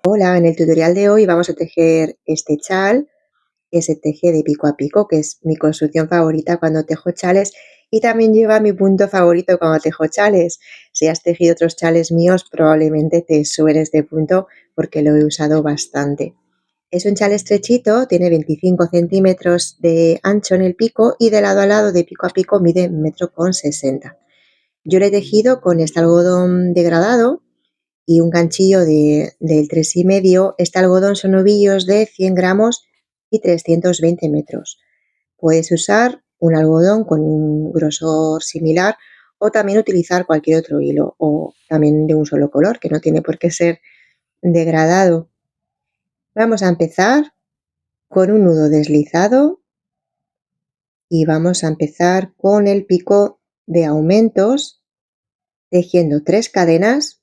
Hola, en el tutorial de hoy vamos a tejer este chal que se teje de pico a pico, que es mi construcción favorita cuando tejo chales y también lleva mi punto favorito cuando tejo chales. Si has tejido otros chales míos, probablemente te suene este punto porque lo he usado bastante. Es un chal estrechito, tiene 25 centímetros de ancho en el pico y de lado a lado de pico a pico mide 1,60 m. Yo lo he tejido con este algodón degradado y un ganchillo del 3,5. Este algodón son ovillos de 100 gramos y 320 metros. Puedes usar un algodón con un grosor similar o también utilizar cualquier otro hilo o también de un solo color, que no tiene por qué ser degradado. Vamos a empezar con un nudo deslizado y vamos a empezar con el pico de aumentos tejiendo 3 cadenas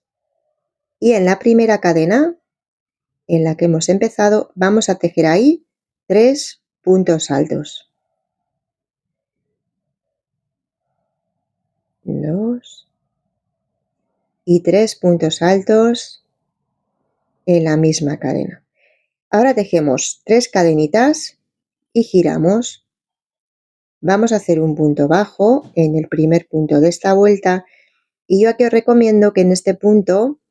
y en la primera cadena en la que hemos empezado vamos a tejer ahí 3 puntos altos, 2 y 3 puntos altos en la misma cadena. Ahora tejemos 3 cadenitas y giramos. Vamos a hacer un punto bajo en el primer punto de esta vuelta y yo aquí os recomiendo que en este punto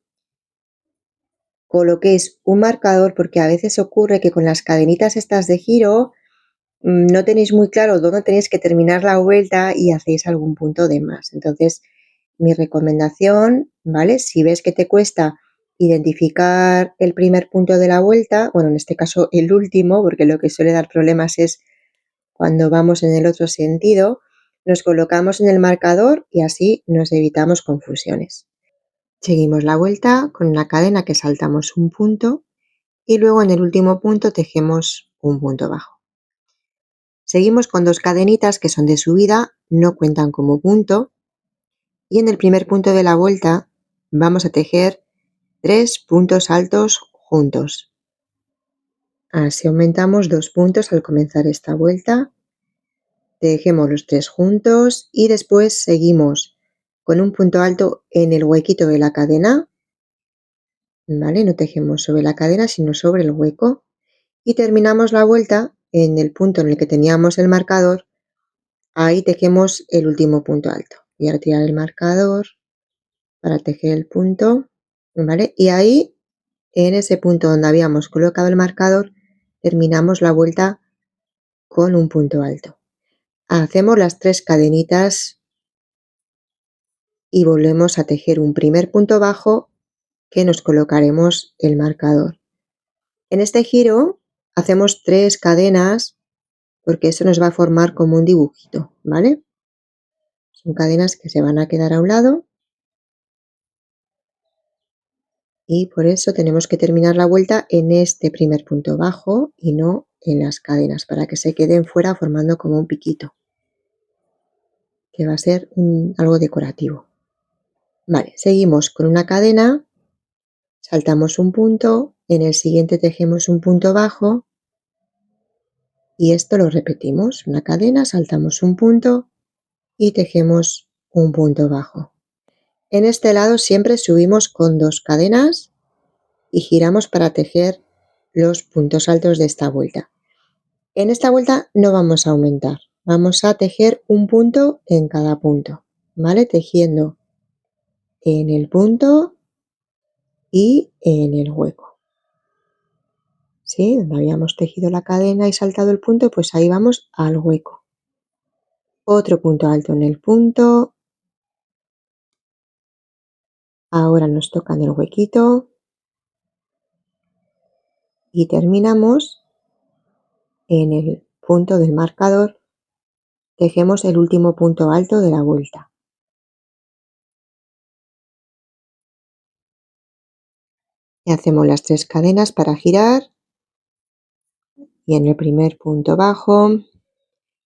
coloquéis un marcador porque a veces ocurre que con las cadenitas estas de giro no tenéis muy claro dónde tenéis que terminar la vuelta y hacéis algún punto de más. Entonces, mi recomendación, ¿vale? Si ves que te cuesta identificar el primer punto de la vuelta, bueno, en este caso el último, porque lo que suele dar problemas es cuando vamos en el otro sentido, nos colocamos en el marcador y así nos evitamos confusiones. Seguimos la vuelta con una cadena que saltamos un punto y luego en el último punto tejemos un punto bajo. Seguimos con 2 cadenitas que son de subida, no cuentan como punto, y en el primer punto de la vuelta vamos a tejer 3 puntos altos juntos. Así aumentamos 2 puntos al comenzar esta vuelta, tejemos los 3 juntos y después seguimos con un punto alto en el huequito de la cadena, ¿vale? No tejemos sobre la cadena sino sobre el hueco y terminamos la vuelta en el punto en el que teníamos el marcador. Ahí tejemos el último punto alto. Voy a retirar el marcador para tejer el punto, ¿vale? Y ahí, en ese punto donde habíamos colocado el marcador, terminamos la vuelta con un punto alto. Hacemos las 3 cadenitas y volvemos a tejer un primer punto bajo que nos colocaremos el marcador. En este giro hacemos 3 cadenas porque eso nos va a formar como un dibujito, ¿vale? Son cadenas que se van a quedar a un lado y por eso tenemos que terminar la vuelta en este primer punto bajo y no en las cadenas para que se queden fuera formando como un piquito, que va a ser algo decorativo. Vale, seguimos con una cadena, saltamos un punto, en el siguiente tejemos un punto bajo y esto lo repetimos, una cadena, saltamos un punto y tejemos un punto bajo. En este lado siempre subimos con 2 cadenas y giramos para tejer los puntos altos de esta vuelta. En esta vuelta no vamos a aumentar, vamos a tejer un punto en cada punto, ¿vale? Tejiendo en el punto y en el hueco. ¿Sí? Donde habíamos tejido la cadena y saltado el punto, pues ahí vamos al hueco. Otro punto alto en el punto. Ahora nos toca en el huequito. Y terminamos en el punto del marcador. Tejemos el último punto alto de la vuelta. Y hacemos las 3 cadenas para girar. Y en el primer punto bajo,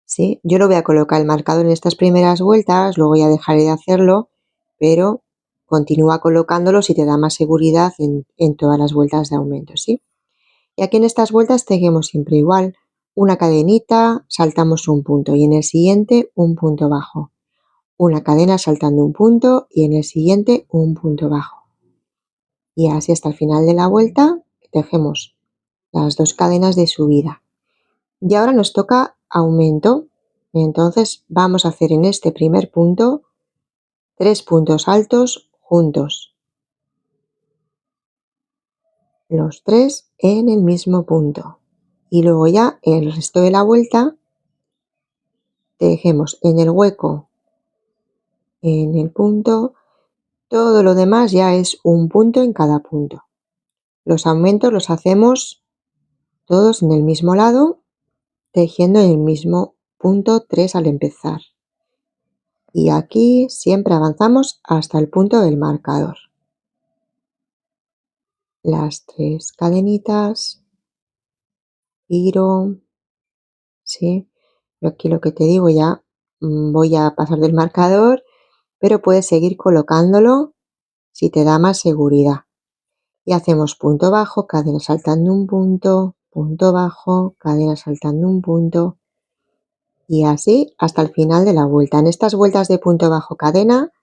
¿sí? Yo lo voy a colocar el marcador en estas primeras vueltas, luego ya dejaré de hacerlo, pero continúa colocándolo si te da más seguridad en todas las vueltas de aumento, ¿sí? Y aquí en estas vueltas tejemos siempre igual, una cadenita, saltamos un punto y en el siguiente un punto bajo, una cadena saltando un punto y en el siguiente un punto bajo. Y así hasta el final de la vuelta tejemos las 2 cadenas de subida. Y ahora nos toca aumento. Entonces vamos a hacer en este primer punto 3 puntos altos juntos. Los 3 en el mismo punto. Y luego ya el resto de la vuelta tejemos en el hueco, en el punto. Todo lo demás ya es un punto en cada punto. Los aumentos los hacemos todos en el mismo lado, tejiendo en el mismo punto 3 al empezar. Y aquí siempre avanzamos hasta el punto del marcador. Las 3 cadenitas, giro, ¿sí? Yo aquí lo que te digo ya voy a pasar del marcador, pero puedes seguir colocándolo si te da más seguridad. Y hacemos punto bajo, cadena saltando un punto bajo, cadena saltando un punto y así hasta el final de la vuelta. En estas vueltas de punto bajo cadena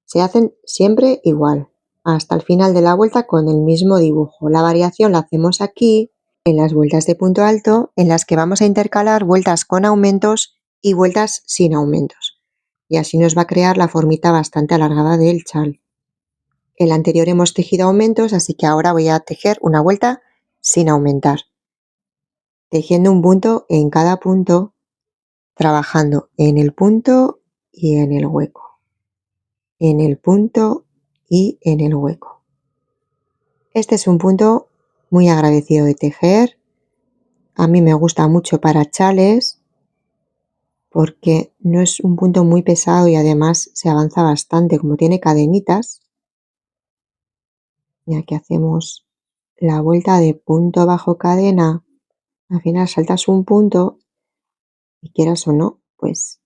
se hacen siempre igual, hasta el final de la vuelta con el mismo dibujo. La variación la hacemos aquí en las vueltas de punto alto, en las que vamos a intercalar vueltas con aumentos y vueltas sin aumentos. Y así nos va a crear la formita bastante alargada del chal. El anterior hemos tejido aumentos, así que ahora voy a tejer una vuelta sin aumentar, tejiendo un punto en cada punto, trabajando en el punto y en el hueco, en el punto y en el hueco. Este es un punto muy agradecido de tejer. A mí me gusta mucho para chales porque no es un punto muy pesado y además se avanza bastante, como tiene cadenitas. Y aquí hacemos la vuelta de punto bajo cadena. Al final saltas un punto y quieras o no, pues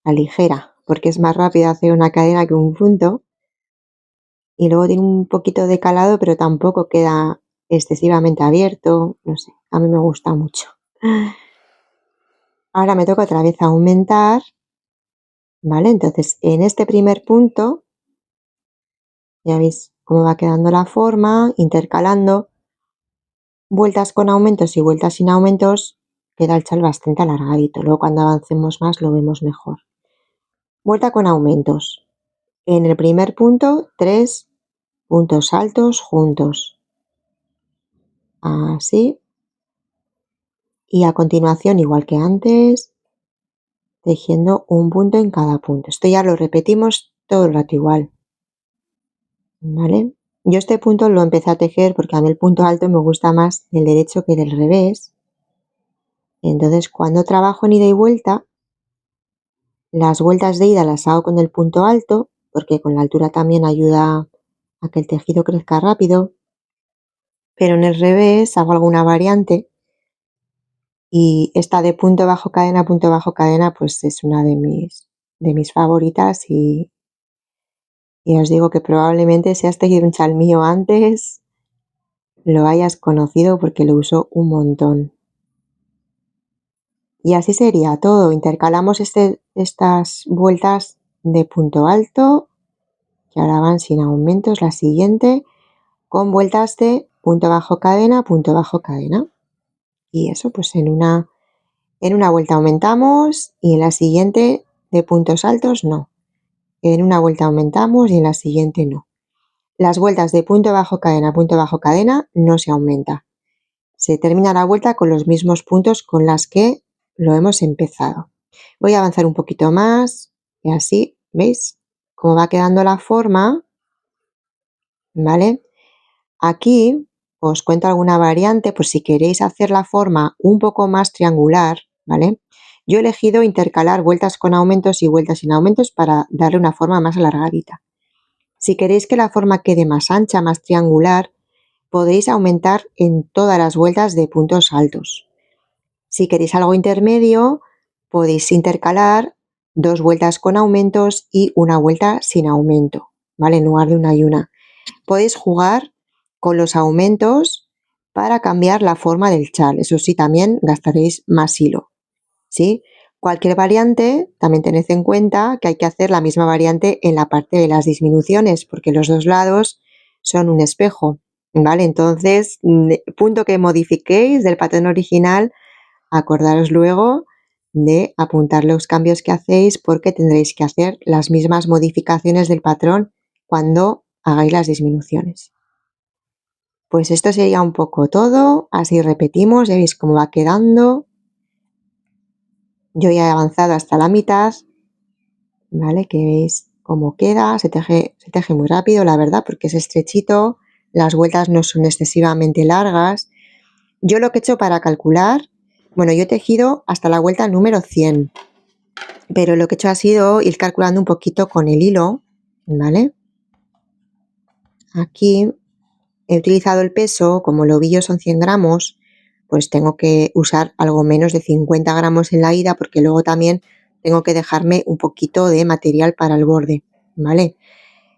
aligera, porque es más rápido hacer una cadena que un punto. Y luego tiene un poquito de calado, pero tampoco queda excesivamente abierto. No sé, a mí me gusta mucho. Ahora me toca otra vez aumentar, ¿vale? Entonces, en este primer punto, ya veis cómo va quedando la forma, intercalando vueltas con aumentos y vueltas sin aumentos, queda el chal bastante alargadito. Luego cuando avancemos más lo vemos mejor. Vuelta con aumentos. En el primer punto, 3 puntos altos juntos. Así. Y a continuación, igual que antes, tejiendo un punto en cada punto. Esto ya lo repetimos todo el rato igual. ¿Vale? Yo este punto lo empecé a tejer porque a mí el punto alto me gusta más del derecho que del revés. Entonces, cuando trabajo en ida y vuelta, las vueltas de ida las hago con el punto alto, porque con la altura también ayuda a que el tejido crezca rápido. Pero en el revés hago alguna variante y esta de punto bajo cadena, pues es una de mis favoritas y os digo que probablemente si has tejido un chal mío antes, lo hayas conocido porque lo uso un montón. Y así sería todo. Intercalamos estas vueltas de punto alto, que ahora van sin aumentos, la siguiente, con vueltas de punto bajo cadena. Y eso pues en una vuelta aumentamos y en la siguiente de puntos altos no. En una vuelta aumentamos y en la siguiente no. Las vueltas de punto bajo cadena no se aumenta. Se termina la vuelta con los mismos puntos con las que lo hemos empezado. Voy a avanzar un poquito más y así, ¿veis? Cómo va quedando la forma, ¿vale? Aquí os cuento alguna variante por si queréis hacer la forma un poco más triangular, ¿vale? Yo he elegido intercalar vueltas con aumentos y vueltas sin aumentos para darle una forma más alargadita. Si queréis que la forma quede más ancha, más triangular, podéis aumentar en todas las vueltas de puntos altos. Si queréis algo intermedio, podéis intercalar 2 vueltas con aumentos y una vuelta sin aumento, ¿vale? En lugar de una y una. Podéis jugar con los aumentos para cambiar la forma del chal. Eso sí, también gastaréis más hilo, ¿sí? Cualquier variante, también tened en cuenta que hay que hacer la misma variante en la parte de las disminuciones, porque los dos lados son un espejo. ¿vale? Entonces, punto que modifiquéis del patrón original, acordaros luego de apuntar los cambios que hacéis porque tendréis que hacer las mismas modificaciones del patrón cuando hagáis las disminuciones. Pues esto sería un poco todo, así repetimos, ya veis cómo va quedando. Yo ya he avanzado hasta la mitad, ¿vale? Que veis cómo queda, se teje muy rápido, la verdad, porque es estrechito, las vueltas no son excesivamente largas. Yo lo que he hecho para calcular, bueno, yo he tejido hasta la vuelta número 100, pero lo que he hecho ha sido ir calculando un poquito con el hilo, ¿vale? Aquí he utilizado el peso, como el ovillo son 100 gramos, pues tengo que usar algo menos de 50 gramos en la ida porque luego también tengo que dejarme un poquito de material para el borde, ¿vale?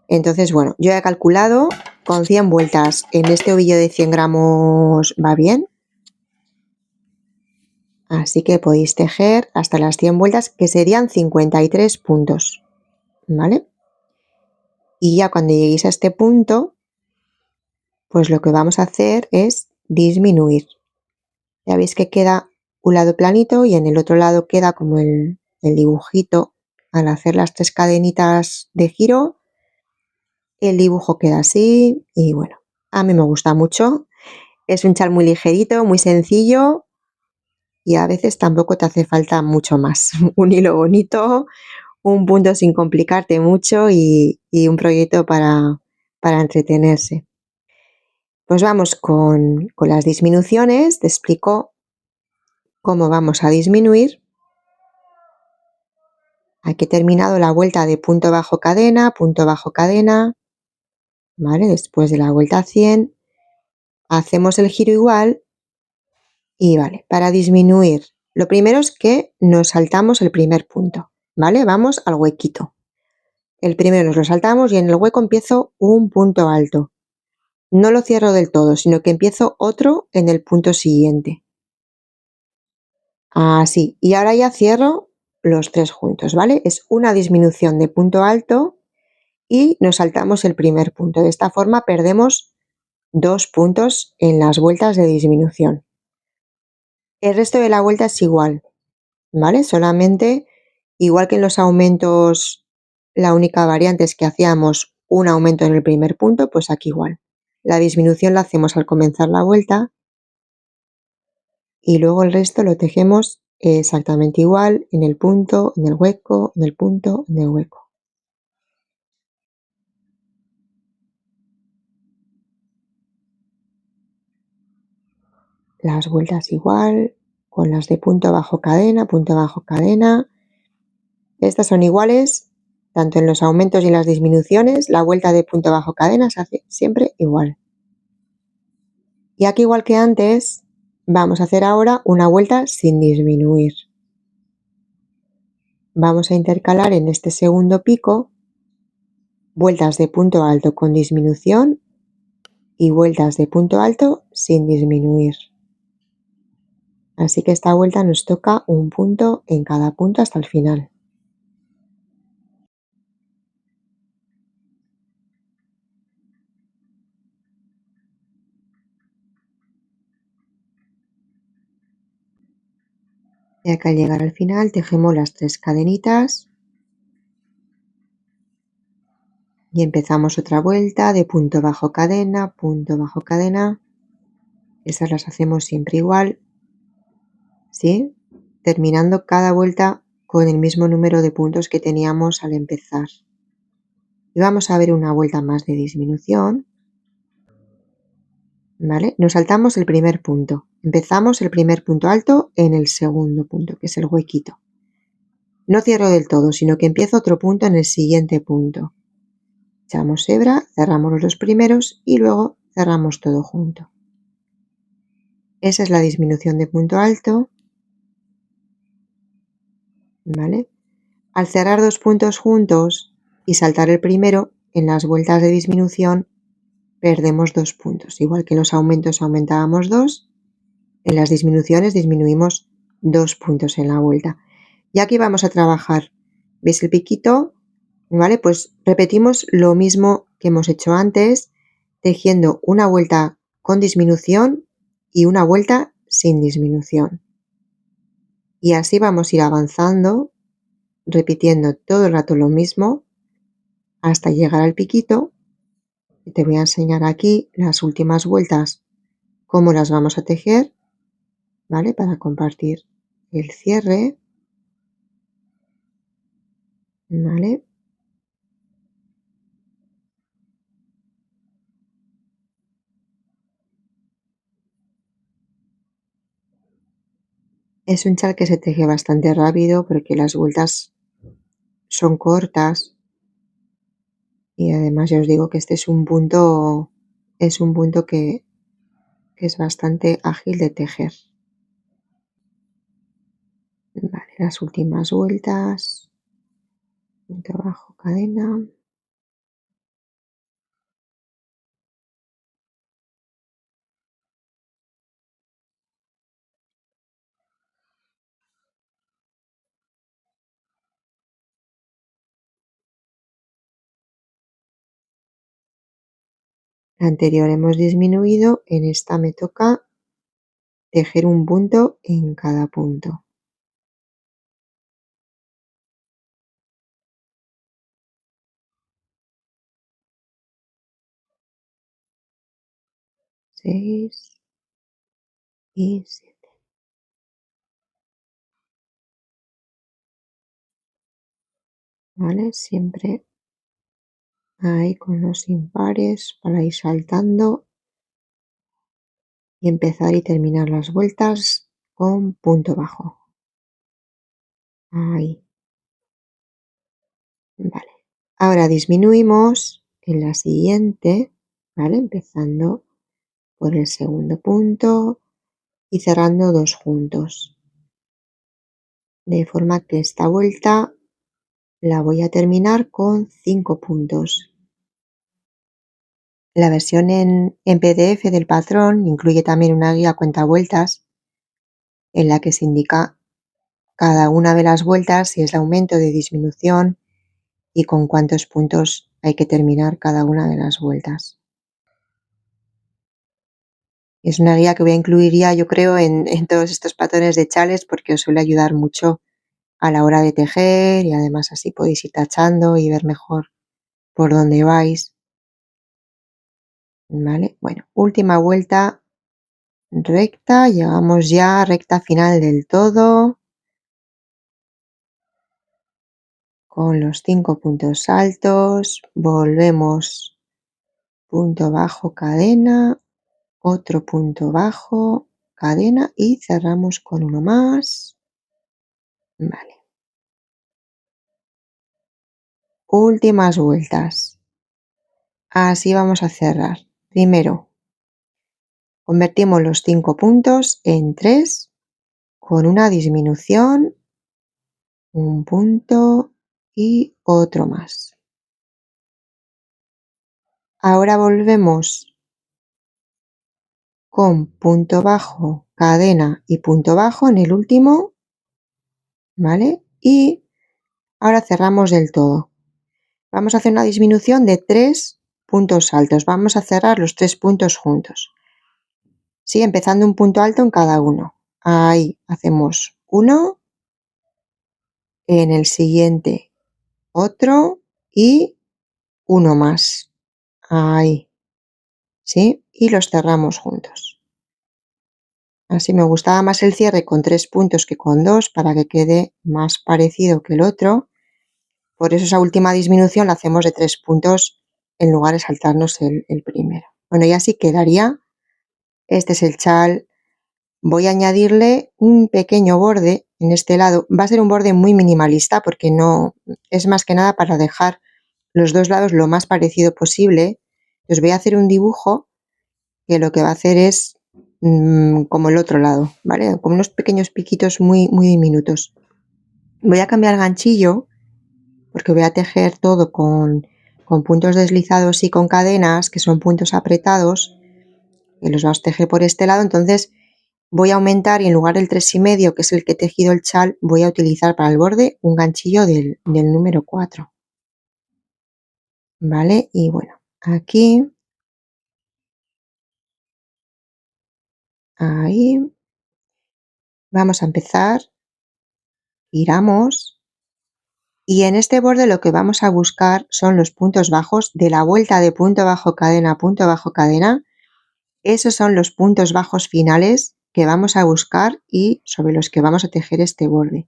Entonces, bueno, yo he calculado con 100 vueltas en este ovillo de 100 gramos va bien. Así que podéis tejer hasta las 100 vueltas, que serían 53 puntos, ¿vale? Y ya cuando lleguéis a este punto, pues lo que vamos a hacer es disminuir. Ya veis que queda un lado planito y en el otro lado queda como el dibujito. Al hacer las 3 cadenitas de giro, el dibujo queda así y bueno, a mí me gusta mucho. Es un chal muy ligerito, muy sencillo y a veces tampoco te hace falta mucho más. Un hilo bonito, un punto sin complicarte mucho y un proyecto para entretenerse. Pues vamos con las disminuciones. Te explico cómo vamos a disminuir. Aquí he terminado la vuelta de punto bajo cadena, ¿vale? Después de la vuelta 100, hacemos el giro igual y vale, para disminuir, lo primero es que nos saltamos el primer punto, ¿vale? Vamos al huequito. El primero nos lo saltamos y en el hueco empiezo un punto alto. No lo cierro del todo, sino que empiezo otro en el punto siguiente. Así, y ahora ya cierro los 3 juntos, ¿vale? Es una disminución de punto alto y nos saltamos el primer punto. De esta forma perdemos 2 puntos en las vueltas de disminución. El resto de la vuelta es igual, ¿vale? Solamente, igual que en los aumentos, la única variante es que hacíamos un aumento en el primer punto, pues aquí igual. La disminución la hacemos al comenzar la vuelta y luego el resto lo tejemos exactamente igual en el punto, en el hueco, en el punto, en el hueco. Las vueltas igual, con las de punto bajo cadena, punto bajo cadena. Estas son iguales, tanto en los aumentos y en las disminuciones, la vuelta de punto bajo cadena se hace siempre igual. Y aquí, igual que antes, vamos a hacer ahora una vuelta sin disminuir. Vamos a intercalar en este segundo pico vueltas de punto alto con disminución y vueltas de punto alto sin disminuir. Así que esta vuelta nos toca un punto en cada punto hasta el final. Y acá al llegar al final tejemos las 3 cadenitas y empezamos otra vuelta de punto bajo cadena, punto bajo cadena. Estas las hacemos siempre igual, ¿sí? Terminando cada vuelta con el mismo número de puntos que teníamos al empezar. Y vamos a ver una vuelta más de disminución, ¿vale? Nos saltamos el primer punto. Empezamos el primer punto alto en el segundo punto, que es el huequito. No cierro del todo, sino que empiezo otro punto en el siguiente punto. Echamos hebra, cerramos los 2 primeros y luego cerramos todo junto. Esa es la disminución de punto alto, ¿vale? Al cerrar 2 puntos juntos y saltar el primero, en las vueltas de disminución perdemos 2 puntos. Igual que en los aumentos aumentábamos 2, en las disminuciones disminuimos 2 puntos en la vuelta. Y aquí vamos a trabajar. ¿Veis el piquito? ¿Vale? Pues repetimos lo mismo que hemos hecho antes, tejiendo una vuelta con disminución y una vuelta sin disminución. Y así vamos a ir avanzando, repitiendo todo el rato lo mismo hasta llegar al piquito. Y te voy a enseñar aquí las últimas vueltas, cómo las vamos a tejer, ¿vale? Para compartir el cierre, ¿vale? Es un chal que se teje bastante rápido porque las vueltas son cortas y además ya os digo que este es un punto que es bastante ágil de tejer. Vale, las últimas vueltas, punto bajo, cadena. La anterior hemos disminuido, en esta me toca tejer un punto en cada punto. Seis y 7. ¿Vale? Siempre ahí con los impares para ir saltando y empezar y terminar las vueltas con punto bajo. Ahí. Vale. Ahora disminuimos en la siguiente, ¿vale? Empezando por el segundo punto y cerrando 2 juntos. De forma que esta vuelta la voy a terminar con 5 puntos. La versión en PDF del patrón incluye también una guía cuentavueltas en la que se indica cada una de las vueltas, si es de aumento, de disminución y con cuántos puntos hay que terminar cada una de las vueltas. Es una guía que voy a incluir ya, yo creo, en todos estos patrones de chales porque os suele ayudar mucho a la hora de tejer y además así podéis ir tachando y ver mejor por dónde vais. ¿Vale? Bueno, última vuelta recta, llegamos ya a recta final del todo con los 5 puntos altos, volvemos punto bajo, cadena, otro punto bajo, cadena y cerramos con uno más. Vale. Últimas vueltas. Así vamos a cerrar. Primero, convertimos los 5 puntos en 3 con una disminución, un punto y otro más. Ahora volvemos con punto bajo, cadena y punto bajo en el último, ¿vale? Y ahora cerramos del todo. Vamos a hacer una disminución de 3 puntos altos. Vamos a cerrar los 3 puntos juntos. Sí, empezando un punto alto en cada uno. Ahí hacemos uno, en el siguiente otro y uno más. Ahí, ¿sí? Y los cerramos juntos. Así me gustaba más el cierre con 3 puntos que con 2 para que quede más parecido que el otro. Por eso esa última disminución la hacemos de 3 puntos en lugar de saltarnos el primero. Bueno, y así quedaría. Este es el chal. Voy a añadirle un pequeño borde en este lado. Va a ser un borde muy minimalista porque no es más que nada para dejar los dos lados lo más parecido posible. Os voy a hacer un dibujo que lo que va a hacer es como el otro lado, ¿vale? Como unos pequeños piquitos muy, muy diminutos. Voy a cambiar ganchillo porque voy a tejer todo con puntos deslizados y con cadenas, que son puntos apretados, y los vamos a tejer por este lado. Entonces voy a aumentar y en lugar del 3,5, que es el que he tejido el chal, voy a utilizar para el borde un ganchillo del número 4. ¿Vale? Y bueno, aquí Ahí. Vamos a empezar. Giramos. Y en este borde lo que vamos a buscar son los puntos bajos de la vuelta de punto bajo cadena, punto bajo cadena. Esos son los puntos bajos finales que vamos a buscar y sobre los que vamos a tejer este borde.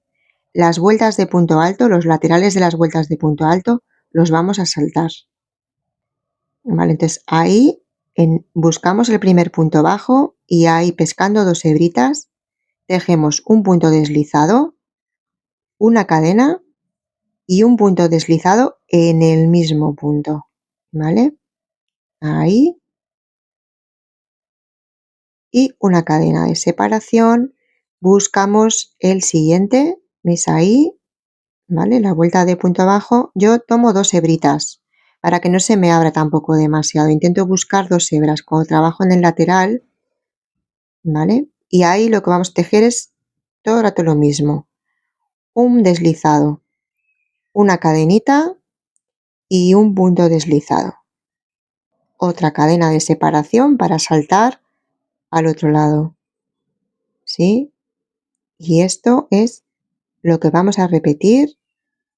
Las vueltas de punto alto, los laterales de las vueltas de punto alto, los vamos a saltar. Vale, entonces ahí buscamos el primer punto bajo y ahí pescando 2 hebritas tejemos un punto deslizado, una cadena y un punto deslizado en el mismo punto, ¿vale? Ahí. Y una cadena de separación. Buscamos el siguiente, ¿veis ahí? ¿Vale? La vuelta de punto abajo. Yo tomo 2 hebritas para que no se me abra tampoco demasiado. Intento buscar 2 hebras. Cuando trabajo en el lateral, ¿vale? Y ahí lo que vamos a tejer es todo el rato lo mismo. Un deslizado, una cadenita y un punto deslizado. Otra cadena de separación para saltar al otro lado. ¿Sí? Y esto es lo que vamos a repetir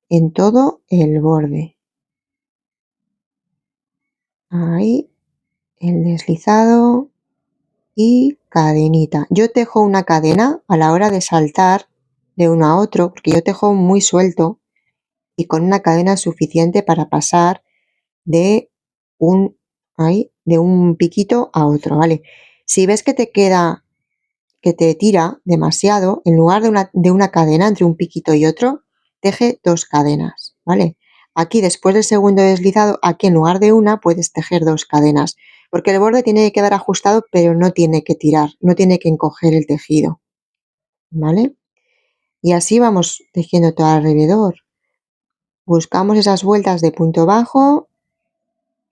en todo el borde. Ahí, el deslizado y cadenita. Yo tejo una cadena a la hora de saltar de uno a otro, porque yo tejo muy suelto y con una cadena suficiente para pasar de de un piquito a otro, ¿vale? Si ves que te queda, que te tira demasiado, en lugar de una cadena entre un piquito y otro, teje 2 cadenas, ¿vale? Aquí después del segundo deslizado, aquí en lugar de una puedes tejer 2 cadenas, porque el borde tiene que quedar ajustado, pero no tiene que tirar, no tiene que encoger el tejido, ¿vale? Y así vamos tejiendo todo alrededor. Buscamos esas vueltas de punto bajo,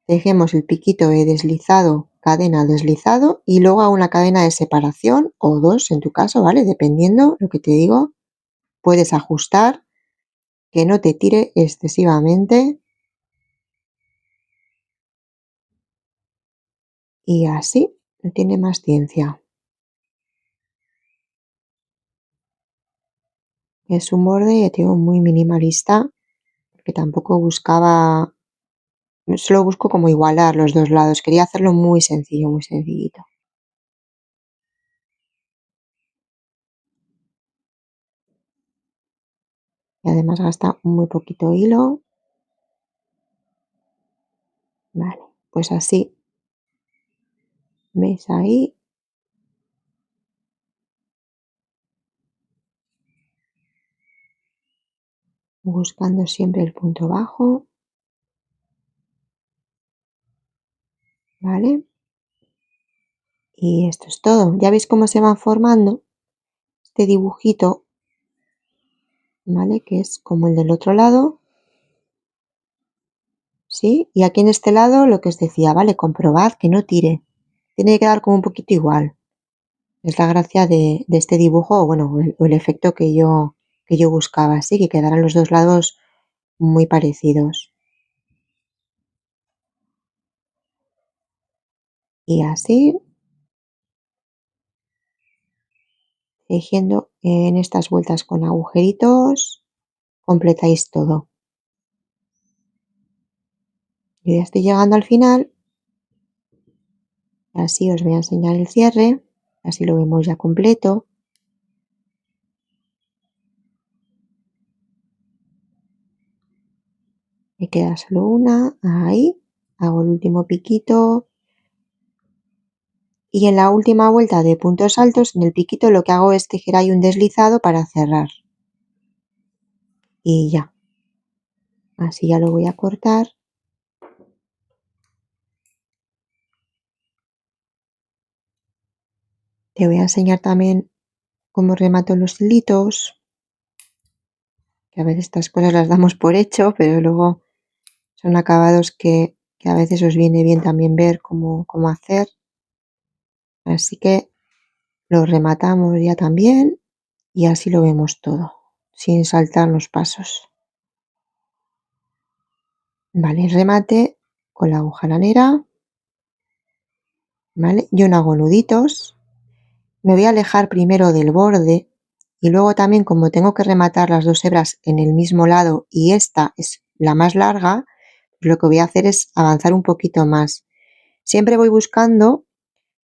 tejemos el piquito de deslizado, cadena deslizado y luego a una cadena de separación o 2 en tu caso, ¿vale? Dependiendo lo que te digo, puedes ajustar que no te tire excesivamente y así no tiene más ciencia. Es un borde, ya te digo, muy minimalista, que tampoco buscaba, solo busco como igualar los dos lados, quería hacerlo muy sencillo, muy sencillito. Y además gasta muy poquito hilo. Vale, pues así, ¿veis ahí? Buscando siempre el punto bajo, ¿vale? Y esto es todo. ¿Ya veis cómo se van formando este dibujito? ¿Vale? Que es como el del otro lado. ¿Sí? Y aquí en este lado lo que os decía, ¿vale? Comprobad que no tire. Tiene que quedar como un poquito igual. Es la gracia de este dibujo, o bueno, el efecto que yo buscaba, así que quedaran los dos lados muy parecidos. Y así, tejiendo en estas vueltas con agujeritos, completáis todo. Yo ya estoy llegando al final. Así os voy a enseñar el cierre, así lo vemos ya completo. Me queda solo una, ahí, hago el último piquito y en la última vuelta de puntos altos, en el piquito lo que hago es tejer ahí un deslizado para cerrar. Y ya, así ya lo voy a cortar. Te voy a enseñar también cómo remato los hilitos, que a veces estas cosas las damos por hecho, pero luego son acabados que a veces os viene bien también ver cómo hacer. Así que lo rematamos ya también y así lo vemos todo, sin saltar los pasos. Vale, remate con la aguja lanera, ¿vale? Yo no hago nuditos me voy a alejar primero del borde y luego también, como tengo que rematar las dos hebras en el mismo lado y esta es la más larga, lo que voy a hacer es avanzar un poquito más. Siempre voy buscando,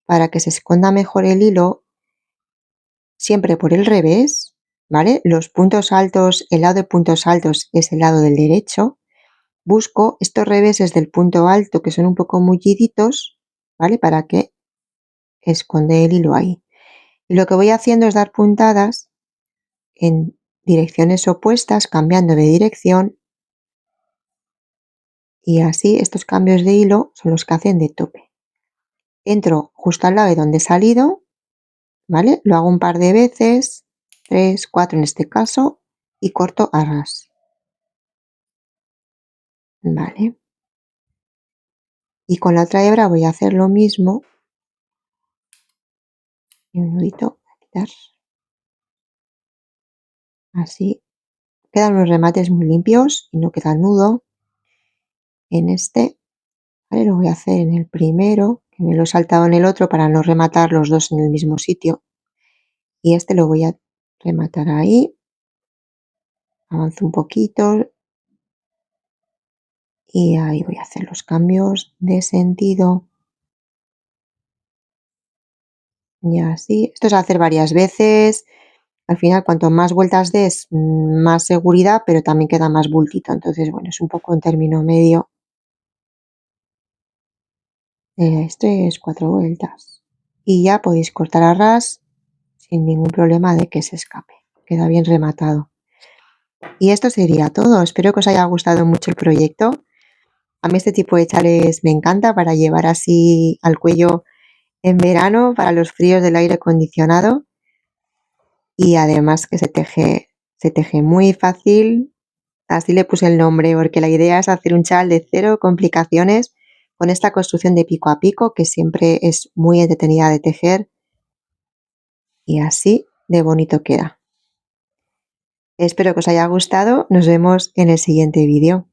para que se esconda mejor el hilo, siempre por el revés, ¿vale? Los puntos altos, el lado de puntos altos es el lado del derecho. Busco estos reveses del punto alto que son un poco mulliditos, ¿vale? Para que esconde el hilo ahí. Y lo que voy haciendo es dar puntadas en direcciones opuestas, cambiando de dirección, y así estos cambios de hilo son los que hacen de tope. Entro justo al lado de donde he salido, ¿vale? Lo hago un par de veces, 3, 4 en este caso, y corto a ras. Vale. Y con la otra hebra voy a hacer lo mismo. Y un nudito, voy a quitar. Así. Quedan los remates muy limpios y no queda nudo. En este, ¿vale? Lo voy a hacer en el primero, que me lo he saltado en el otro para no rematar los dos en el mismo sitio. Y este lo voy a rematar ahí. Avanzo un poquito. Y ahí voy a hacer los cambios de sentido. Y así. Esto es hacer varias veces. Al final, cuanto más vueltas des, más seguridad, pero también queda más bultito. Entonces, bueno, es un poco en término medio. Esto es 4 vueltas. Y ya podéis cortar a ras sin ningún problema de que se escape. Queda bien rematado. Y esto sería todo. Espero que os haya gustado mucho el proyecto. A mí este tipo de chales me encanta para llevar así al cuello en verano, para los fríos del aire acondicionado. Y además que se teje muy fácil. Así le puse el nombre, porque la idea es hacer un chal de cero complicaciones con esta construcción de pico a pico, que siempre es muy entretenida de tejer. Y así de bonito queda. Espero que os haya gustado. Nos vemos en el siguiente vídeo.